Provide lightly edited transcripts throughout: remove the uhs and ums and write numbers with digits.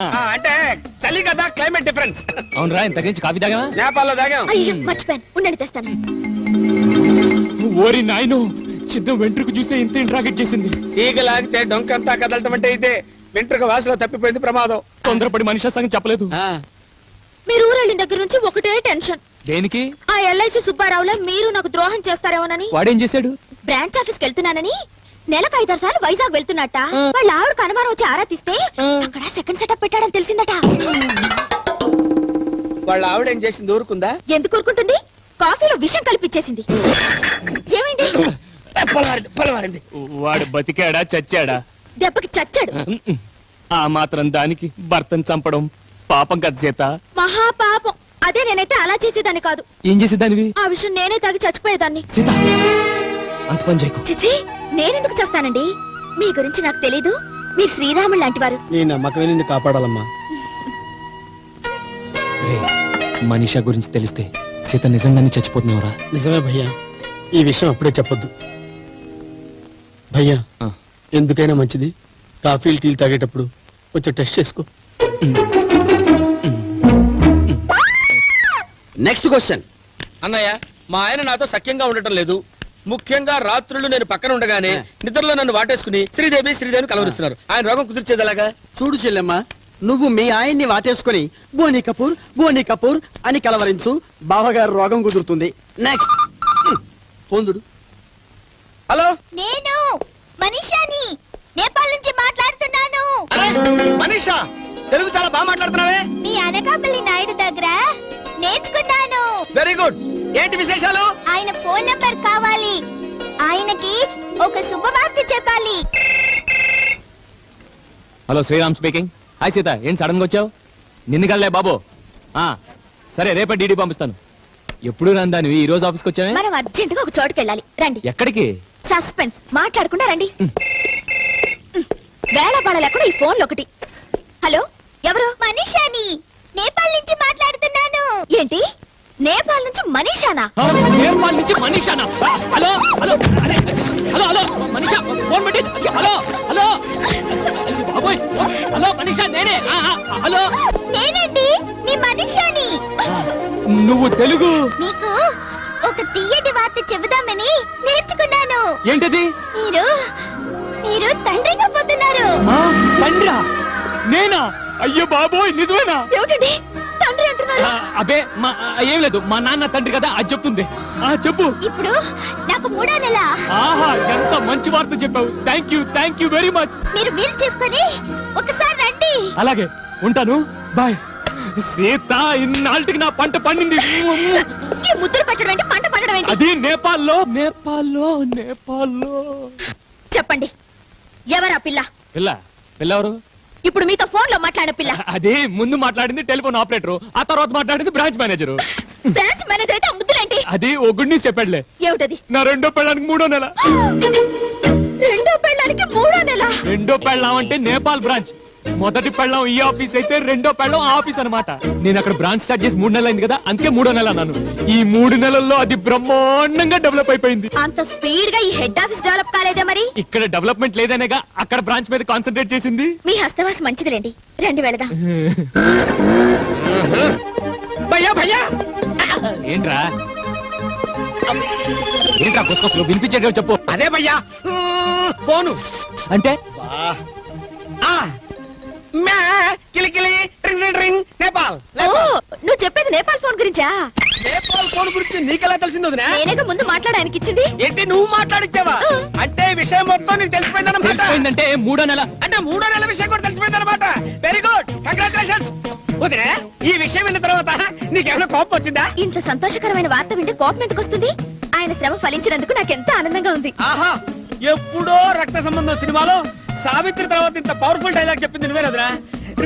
అంటే చలి కదా, క్లైమేట్ డిఫరెన్స్. అవునరా, ఇంత నుంచి కాఫీ తాగావా? నేపాల్లో తాగాం. అయ్యో మర్చిపోయాను, ఉండండి తెస్తాను. ఓరి నాయనో, చిన్న వెంట్రుకు చూసే ఇంత ఇంట్రాగేట్ చేసింది. ఈగ లాగితే డొంకంతా కదలటం అంటే ఇదే. వెంట్రుక వాసులో తప్పిపోయింది, ప్రమాదం. తొందరపడి మనిషి సంగతి చెప్పలేదు. మీరు ఊరెళ్ళిన దగ్గర నుంచి ఒకటే టెన్షన్. దేనికి? ఆ ఎల్ఐసి సుబ్బారావులా మీరు నాకు ద్రోహం చేస్తారేమోనని. వాడేం చేశాడు? బ్రాంచ్ ఆఫీస్కి వెళ్తున్నానని నెలకు 5-6 సార్లు వైజాగ్ వెళ్తున్నట్ట. వాళ్ళ ఆవిడకు అనుమానం వచ్చి ఆరా తీస్తే అక్కడ సెకండ్ సెటప్ పెట్టాడని తెలిసిందట. వాళ్ళ ఆవిడ ఏం చేసింది? ఊరుకుందా? ఎందుకు ఊరుకుంటుంది? కాఫీలో విషం కలిపిచ్చేసింది. ఏమైంది? పొలవారింది. వాడు బతికాడా చచ్చాడా? దెబ్బకి చచ్చాడు. ఆ మాత్రం దానికి భర్తను చంపడం పాపం కదా సీత. మహాపాపం. అదే నేనైతే అలా చేసేదాన్ని కాదు. ఏం చేసేదానివి? ఆ విషయం నేనే తాగి చచ్చిపోయేదాన్ని. సీత, అంత పని చేయకు. చిచి, నేనెందుకు చేస్తానండి? మీ గురించి నాకు తెలీదు. మీరు శ్రీరాముడు లాంటి వారు. నీ నమ్మకమే నిన్ను కాపాడాలమ్మా. మనీషా గురించి తెలిస్తే సీత నిజంగానే చచ్చిపోతున్నావురా? నిజమే భయ్యా, ఈ విషయం అప్పుడే చెప్పొద్దు. భయ్యా, ఎందుకైనా మంచిది కాఫీలు టీలు తాగేటప్పుడు కొంచెం టెస్ట్ చేసుకో. Next question. అన్నయ్య, మా ఆయన నాతో సఖ్యంగా ఉండటం లేదు. ముఖ్యంగా రాత్రులు నేను పక్కన ఉండగానే నిద్రలో నన్ను వాటేసుకుని శ్రీదేవి శ్రీదేవిని కలవరిస్తున్నారు. ఆయన రోగం కుదిర్చేదలాగా? చూడు చెల్లెమ్మ, నువ్వు మీ ఆయన్ని వాటేసుకుని బోనీ కపూర్ బోనీ కపూర్ అని కలవరించు, బావగారు రోగం కుదురుతుంది. నెక్స్ట్ ఫోన్ చూడు. హలో, నేను మనీషాని, నేపాల్ నుంచి మాట్లాడుతున్నాను. మనీషా, తెలుగు చాలా బాగా మాట్లాడుతున్నావే. మీ అనకాపల్లి నాయుడు దగ్గర నేర్చుకున్నాను. Very good. ఏంటి విశేషాలు? ఆయన ఫోన్ నంబర్ కావాలి. ఆయనకి ఒక శుభవార్త చెప్పాలి. Hello, Sriram speaking. Hi Sita, ఏంటి సడన్ గా వచ్చావు? నిన్ను కలలే బాబు. సరే, రేపే డీడీ పంపిస్తాను. ఎప్పుడు రందానివి, ఈ రోజు ఆఫీస్కి వచ్చావే? మనం అర్జెంట్ గా ఒక చోటుకి వెళ్ళాలి, రండి. ఎక్కడికి? సస్పెన్స్, మాట్లాడకుండా రండి. వేళ పాడ లేకుండా ఈ ఫోన్లో ఒకటి. హలో, ఎవరు? మనీషాని, నేపాల్ నుంచి మాట్లాడుతున్నాను. ఏంటి, నేపాల్ నుంచి మనీషానా? నేపాల్ నుంచి మనీషానా? Hello hello, hello hello, Manisha phone పెట్టి. హలో హలో బాబోయ్, హలో మనీషా, నేనే. హలో, నేనండి మీ మనీషాని. నువ్వు తెలుగు? మీకు ఒక తీయటి వార్త చెబుదామని నేర్చుకున్నాను. ఏంటది? మీరు తండ్రిగా పోతున్నారు. తండ్రా? నేనా? అయ్యో బాబోయ్, నిజమేనా? ఏమిటండి తండ్రి అంటున్నారు? అబే, ఏం లేదు, మా నాన్న తండ్రి కదా, అది చెప్తుంది. చెప్పు. ఇప్పుడు నాకు 3వ నెల. ఆహా, ఎంత మంచి వార్త చెప్పావు. Thank you very much. మీరు వీలు చేసుకొని ఒకసారి రండి. అలాగే, ఉంటాను. బాయ్. సీత, ఇన్నాళ్ళకి నా పంట పండింది. ఈ ముద్దులు పెట్టడం అంటే పంట పండడం ఏంటి? అది నేపాల్లో. చెప్పండి, ఎవరా పిల్ల? పిల్లెవరు? ఇప్పుడు మీతో ఫోన్ లో మాట్లాడిన పిల్ల. అది ముందు మాట్లాడింది టెలిఫోన్ ఆపరేటర్, ఆ తర్వాత మాట్లాడింది బ్రాంచ్ మేనేజర్. బ్రాంచ్ మేనేజర్ అయితే ఆ ముద్దులేంటి? అది ఓ గుడ్ న్యూస్ చెప్పాడులే. ఏమిటది? నా రెండో పెళ్ళానికి 3వ నెల. రెండో పెళ్ళానికి 3వ నెల? రెండో పెళ్ళాం అంటే నేపాల్ బ్రాంచ్, మొదటి పెళ్ళాం ఈ ఆఫీస్ అయితే రెండో పెళ్ళాం ఆ ఆఫీస్ అన్నమాట. నేను అక్కడ బ్రాంచ్ స్టార్ట్ చేసి 3 నెలలు అయింది కదా, అందుకే 3వ నెల అన్నాను. ఈ 3 నెలల్లో అది బ్రహ్మాండంగా డెవలప్ అయిపోయింది. అంత స్పీడ్ గా ఈ హెడ్ ఆఫీస్ డెవలప్ కాలేదే మరి? ఇక్కడ డెవలప్మెంట్ లేదనేగా అక్కడ బ్రాంచ్ మీద కాన్సన్ట్రేట్ చేసింది. మీ హస్తవాసి మంచిదిలేండి, రండి వెళదాం. ఏంట్రా కొసకొసలు వినిపించేటో చెప్పు. అదే భయ్యా, ఫోను అంటే కిలికిలి రింగ్ రింగ్ రింగ్. నేపాల్. నువ్వు చెప్పేది నేపాల్ ఫోన్ గురించా? నేపాల్ ఫోన్ గురించి నీకెలా తెలిసింది? నేనేగా ముందు మాట్లాడడానికి ఇచ్చింది. ఏంటి, నువ్వు మాట్లాడిచ్చావా? అంటే విషయం మొత్తం నీకు తెలిసిపోయిందన్నమాట. తెలిసిపోయిందంటే 3వ నెల. అంటే 3వ నెల విషయం కూడా తెలిసిపోయిందన్నమాట. Very good, congratulations. వదిలే, ఈ విషయం విన్న తర్వాత నీకేమైనా కోపం వచ్చిందా? ఇంత సంతోషకరమైన వార్త వింటే కోపం ఎందుకు వస్తుంది? ఆయన శ్రమ ఫలించినందుకు నాకెంత ఆనందంగా ఉంది. ఆహా, ఎప్పుడో రక్త సంబంధం సినిమాలో సావిత్రి తర్వాత ఇంత పవర్ఫుల్ డైలాగ్ చెప్పింది నువ్వే కదరా.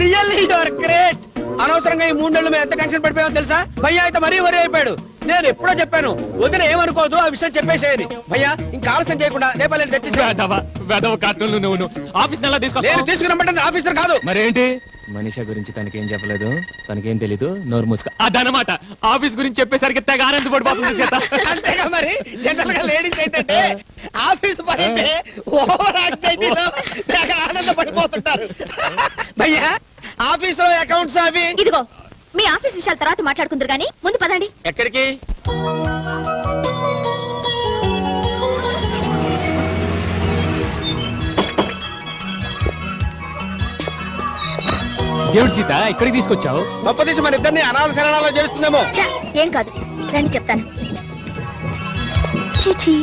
Really you are great. అనవసరంగా ఈ 3 నెలలు మేము ఎంత టెన్షన్ పడిపోయామో తెలుసా? భయ్యా అయితే మరీ వరి అయిపోయాడు. నేను ఎప్పుడో చెప్పాను, వదిన ఏమనుకోదు, ఆ విషయం చెప్పేసేది. భయ్యా, ఇంకా ఆలస్యం చేయకుండా నేపాల్ తెచ్చేసి. ఆఫీస్ నెల నేను తీసుకురమ్మంటే ఆఫీసర్ కాదు. మరేంటి? మనీషా గురించి తనకేం చెప్పలేదు, తనకేం తెలీదు, నోరు మూసుక. అదనమాట, ఆఫీస్ గురించి చెప్పేసరికి తెగ ఆనందపడిపోతుంది సీత. అంతేగా మరి, జనరల్ గా లేడీస్ ఏంటంటే ఆఫీస్ పని అంటే ఓవర్ యాంగ్జైటీలో తెగ ఆనందపడిపోతుంటారు. భయ్యా, ఆఫీస్ లో అకౌంట్స్ అవి. ఇదిగో మీ ఆఫీస్ విషయాల తర్వాత మాట్లాడుకుందరు గానీ ముందు పదండి. ఎక్కడికి? దేవుడు సీత ఇక్కడికి తీసుకొచ్చావు. గొప్పదీసి మన ఇద్దరిని అనాథ శరణాల్లో చేరుస్తుందేమో. ఛ, ఏం కాదు రండి చెప్తాను. చీచీ.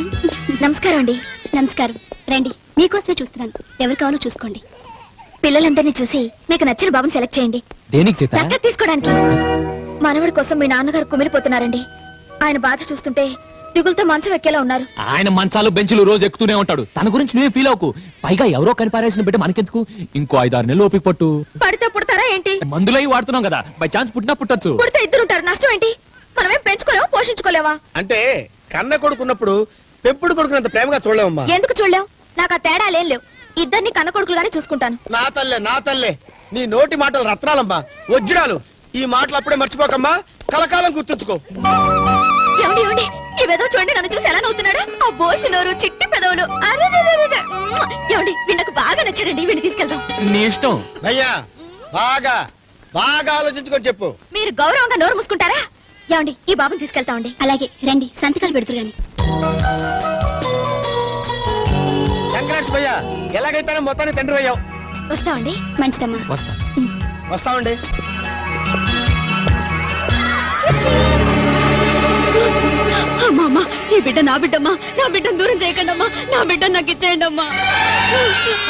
నమస్కారం అండి. నమస్కారం. రండి, మీకోసమే చూస్తున్నాను. ఎవరు కావాలో చూసుకోండి. పిల్లలందరినీ చూసి మీకు నచ్చిన బాబుని సెలెక్ట్ చేయండి. దేనికి సీత? దత్తత తీసుకోవడానికి. మనవడి కోసం మీ నాన్నగారు కుమిలిపోతున్నారండి. ఆయన బాధ చూస్తుంటే దిగులతో మంచం ఎక్కేలా ఉన్నారు. ఆయన మంచాలు బెంచులు రోజు ఎక్కుతూనే ఉంటాడు. తన గురించి నువ్వేం ఫీల్ అవ్వకు. పైగా ఎవరో కనిపారేసిన బిడ్డ మనకెందుకు? ఇంకో 5-6 నెలలు ఓపిక పట్టు. పడితే పుడతారా ఏంటి? మందులై వాడుతున్నాం కదా, బై ఛాన్స్ పుట్టినా పుట్టొచ్చు. పుడితే ఇద్దరుంటారు, నష్టం ఏంటి? మనమేం పెంచుకోలేవా, పోషించుకోలేవా? అంటే కన్న కొడుకున్నప్పుడు పెంపుడు కొడుకునంత ప్రేమగా చూడలేమమ్మా. ఎందుకు చూడలేవు? నాకు ఆ తేడాలేం లేవు. ఇద్దరిని కన్న కొడుకులుగానే చూసుకుంటాను. నా తల్లే నీ నోటి మాటలు రత్నాలమ్మా, వజ్రాలు. ఈ మాటలు అప్పుడే మర్చిపోకమ్మా, కలకాలం గుర్తుంచుకో. ఏమండి ఏమండి, ఇవేదో చూడండి, నన్ను చూసి ఎలా నవ్వుతున్నాడు. ఆ బోసి నోరు, చిట్టి పెదవులు. అరెరెరెరెరె. ఏమండి, వీళ్ళకు బాగా నచ్చాడండి, వీడిని తీసుకెళ్దాం. నీ ఇష్టం. భయ్యా బాగా బాగా ఆలోచించుకొని చెప్పు. మీరు గౌరవంగా నోరు మూసుకుంటారా? ఏమండి, ఈ బాబుని తీసుకెళ్తామండి. అలాగే రండి, సంతకాలు పెడుతురు గాని. కంగ్రాట్స్ భయ్యా, ఎలాగైతేనే మొత్తాన్ని తండ్రి అయ్యావు. వస్తామండి. మంచిదమ్మా. వస్తా. వస్తామండి. అమ్మా అమ్మా, ఈ బిడ్డ నా బిడ్డమ్మా. నా బిడ్డను దూరం చేయకండి అమ్మా. నా బిడ్డ నాకు ఇచ్చేయండి అమ్మా.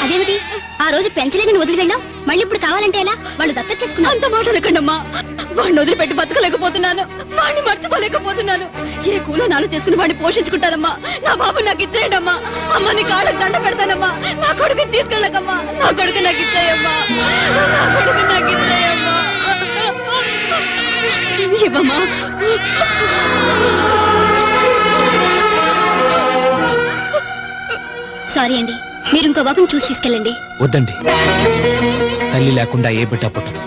అదేమిటి, ఆ రోజు పెంచలేదని వదిలి వెళ్ళాం, మళ్ళీ ఇప్పుడు కావాలంటే ఎలా? వాళ్ళు దత్తత తీసుకున్నారు. అంత మాట అనకండి అమ్మా. వాడిని వదిలిపెట్టి బతకలేకపోతున్నాను, వాడిని మర్చిపోలేకపోతున్నాను. ఏ కూలో నాలు చేసుకుని వాడిని పోషించుకుంటానమ్మా. నా బాబు నాకు ఇచ్చేయండి అమ్మా. అమ్మ నీ కాళ్ళకు దండ పెడతానమ్మా. నా కొడుకుని తీసుకెళ్ళకమ్మా. నా కొడుకు నాకు ఇచ్చేయమ్మా. నా కొడుకు నాకు ఇచ్చేయమ్మా. ఇవ్వమ్మా. సారీ అండి, మీరు ఇంకో బాబుని చూసి తీసుకెళ్ళండి. వద్దండి, తల్లి లేకుండా ఏ బిడ్డ పుట్టదు.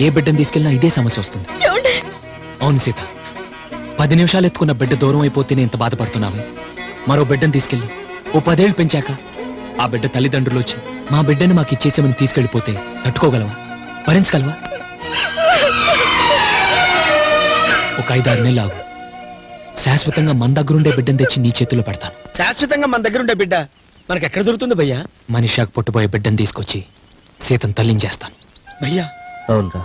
ఏ బిడ్డను తీసుకెళ్ళినా ఇదే సమస్య వస్తుంది. ఏమండి? అవును సీత, 10 నిమిషాలు ఎత్తుకున్న బిడ్డ దూరం అయిపోతేనే ఇంత బాధపడుతున్నావు. మరో బిడ్డను తీసుకెళ్ళి ఓ 10 ఏళ్ళు పెంచాక ఆ బిడ్డ తల్లిదండ్రులు వచ్చి మా బిడ్డను మాకు ఇచ్చేసామని తీసుకెళ్లిపోతే తట్టుకోగలవా? భరించగలవా? ఒక 5-6 నెలలు ఆగు. శాశ్వతంగా మన దగ్గరుండే బిడ్డను తెచ్చి నీ చేతిలో పెడతాను. శాశ్వతంగా మన దగ్గర ఉండే బిడ్డ మనకి ఎక్కడ దొరుకుతుంది భయ్యా? మనిషాకు పుట్టబోయే బిడ్డను తీసుకొచ్చి సీతను తల్లించేస్తాను. భయ్యా అవునరా,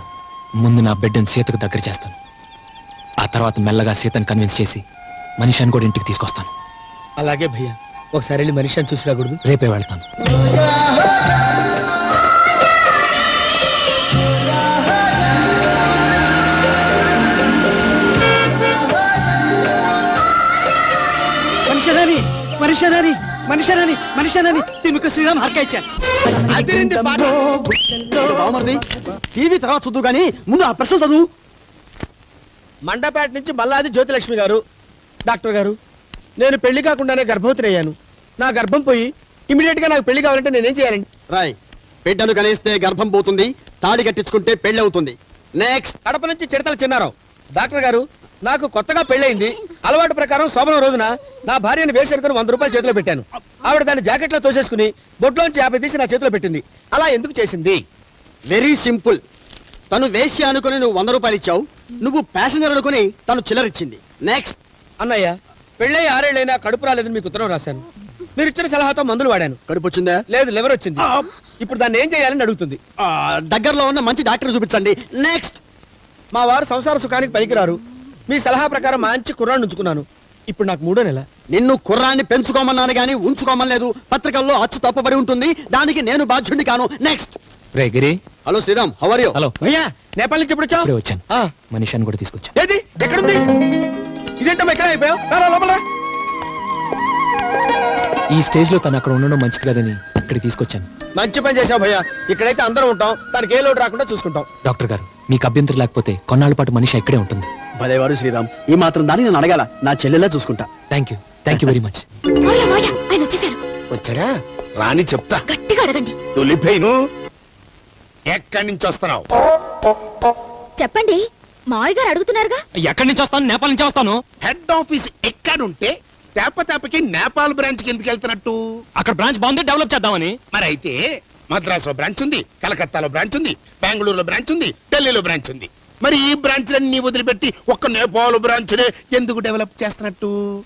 ముందు నా బిడ్డను సీతకు దగ్గర చేస్తాను. ఆ తర్వాత మెల్లగా సీతను కన్విన్స్ చేసి మనిషిని కూడా ఇంటికి తీసుకొస్తాను. అలాగే భయ్యా, ఒకసారి వెళ్ళి మనిషిని చూసి రాకూడదు? రేపే వెళ్తాను. మనిషి తిమిక శ్రీరామ్ హర్కాయిచ్చా. అదిరింది పాట. బావమరిది, టీవీ తర్వాత చూద్దు గానీ ముందు ఆ ప్రశ్న చదువు. మండపేట నుంచి మల్లాది జ్యోతిలక్ష్మి గారు. డాక్టర్ గారు, నేను పెళ్లి కాకుండానే గర్భవతిని అయ్యాను. నా గర్భం పోయి ఇమీడియట్ గా నాకు పెళ్లి కావాలంటే నేనేం చేయాలండి? రాయ్, బిడ్డను కనిస్తే గర్భం పోతుంది, తాళి కట్టించుకుంటే పెళ్లి అవుతుంది. నెక్స్ట్. కడప నుంచి చిడతల చిన్నారావు. డాక్టర్ గారు, నాకు కొత్తగా పెళ్ళయింది. అలవాటు ప్రకారం శోభన రోజున నా భార్యను వేసేరుకుని 100 రూపాయలు చేతిలో పెట్టాను. ఆవిడ దాన్ని జాకెట్లో తోసేసుకుని బొట్లోంచి 50 తీసి నా చేతిలో పెట్టింది. అలా ఎందుకు చేసింది? Very simple. తను వేశ్య అనుకుని నువ్వు 100 రూపాయలు ఇచ్చావు, నువ్వు ప్యాసింజర్ అనుకుని తను చిల్లరిచ్చింది. నెక్స్ట్. అన్నయ్య, పెళ్ళై 6 ఏళ్ళైనా కడుపు రాలేదని మీకు ఉత్తరం రాశాను. మీరు ఇచ్చిన సలహాతో మందులు వాడాను. కడుపు వచ్చిందా? లేదు, లివర్ వచ్చింది. ఇప్పుడు దాన్ని ఏం చేయాలని అడుగుతుంది. దగ్గరలో ఉన్న మంచి డాక్టర్ చూపించండి. నెక్స్ట్. మా వారు సంసార సుఖానికి పనికిరారు. మీ సలహా ప్రకారం మంచి కుర్రాన్ని ఉంచుకున్నాను. ఇప్పుడు నాకు 3వ నెల. నిన్ను కుర్రాన్ని పెంచుకోమన్నాను గాని ఉంచుకోమలేదు. పత్రికల్లో అచ్చు తప్పబడి ఉంటుంది, దానికి నేను బాధ్యుడిని కాను. నెక్స్ట్. రే గిరి. Hello Sriram, how are you? Hello. భయ్యా, నేపాల్ నుంచి ఎప్పుడు వచ్చావు? ఇప్పుడే వచ్చాను. మనిషిని కూడా తీసుకొచ్చా. ఏది ఎక్కడుంది? ఇదేంటమ్మా ఎక్కడ అయిపోయావు? రా లోపల. ఈ స్టేజ్ లో తను అక్కడ ఉండడం మంచిది కదని ఇక్కడికి తీసుకొచ్చాను. మంచి పని చేసావు భయ్యా. ఇక్కడైతే అందరం ఉంటాం, తనకి ఏ లోటు రాకుండా చూసుకుంటాం. డాక్టర్ గారు, మీకు అభ్యంతరం లేకపోతే కొన్నాళ్ళ పాటు మనిషి ఇక్కడే ఉంటుంది. భలేవాడు శ్రీరామ్, ఈ మాత్రం దాన్ని నేను అడగాల. నా చెల్లెలా చూసుకుంటా. Thank you very much. ఆయన వచ్చేసారు. వచ్చాడా? రాని చెప్తా. గట్టిగా అడగండి. తొలిపోయిను. ఎక్కడి నుంచి వస్తున్నావు? చెప్పండి. మావయ్య గారు అడుగుతున్నారుగా. ఎక్కడి నుంచి వస్తాను? నేపాల్ నుంచి వస్తాను. హెడ్ ఆఫీస్ ఎక్కడుంటే తేపకి నేపాల్ బ్రాంచ్ కి ఎందుకు వెళ్తున్నట్టు? అక్కడ బ్రాంచ్ బాగుంది, డెవలప్ చేద్దామని. మరి అయితే మద్రాసులో బ్రాంచ్ ఉంది, కలకత్తాలో బ్రాంచ్ ఉంది, బెంగళూరులో బ్రాంచ్ ఉంది, ఢిల్లీలో బ్రాంచ్ ఉంది. మరి ఈ బ్రాంచ్లన్నీ వదిలిపెట్టి ఒక్క నేపాల్ బ్రాంచ్నే ఎందుకు డెవలప్ చేస్తున్నట్టు?